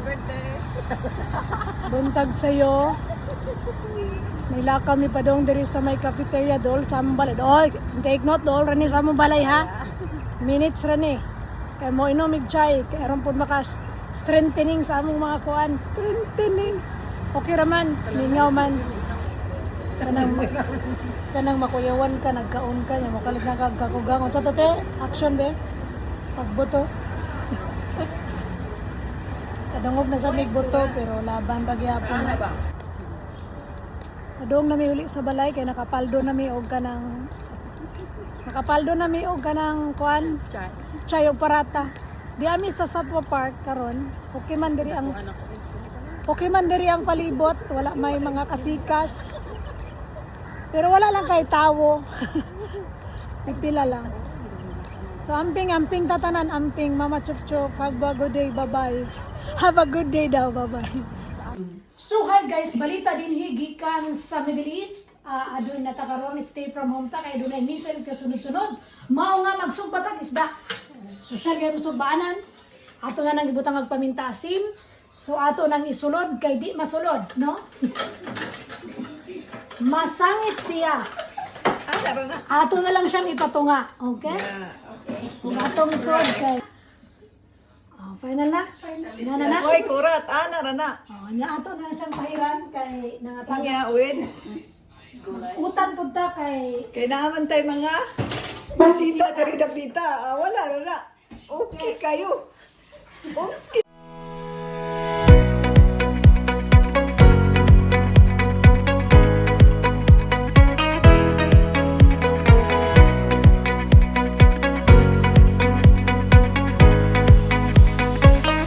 birthday. Buntag sa'yo. May lakam ni Padong diri sa may cafeteria dol sa among balay. Dol, take note dol rani sa among balay ha. Minutes rani. Kay mo inomig chai, kay aron pud maka strengthening sa among mga kuan. Strengthening. Okay raman, mingaw man. Kanang makuyawan ka, nagkaon ka, nya makalit na kagkakugangon. Sa tote, action be. Pagboto. Kadungog na sa mig boto pero laban pagyapon. Adong nami uli sa balay kay nakapaldo nami og kanang kuan chay og parata. Di ami sa Satwa Park karon. Okay man diri ang palibot, wala may mga kasikas. Pero wala lang kay tawo. Pipila lang. So amping tatanan, amping Mama Chup-Chup, have a good day, bye-bye. Have a good day daw, bye-bye. So hi guys, balita din gikan sa Middle East. Adoy na takaron stay from home ta kay dunay missiles kasunod-sunod. Mao nga magsugbatag isda. Social game sugbaanan. Ato nga nang ibutang magpaminta asin. So ato nang isulod kay di masulod, no? Masangit siya. Ato na lang siyang ipatunga, okay? Kung atong isulod kay final na? Final na? Oy, kurat. Narana. Nya ato na siyang pahiran kay nangatang. Kanya, win. Utan pud ta kay Naman tayo mga bisita dari dapita. Wala. Okay kayo. Okay.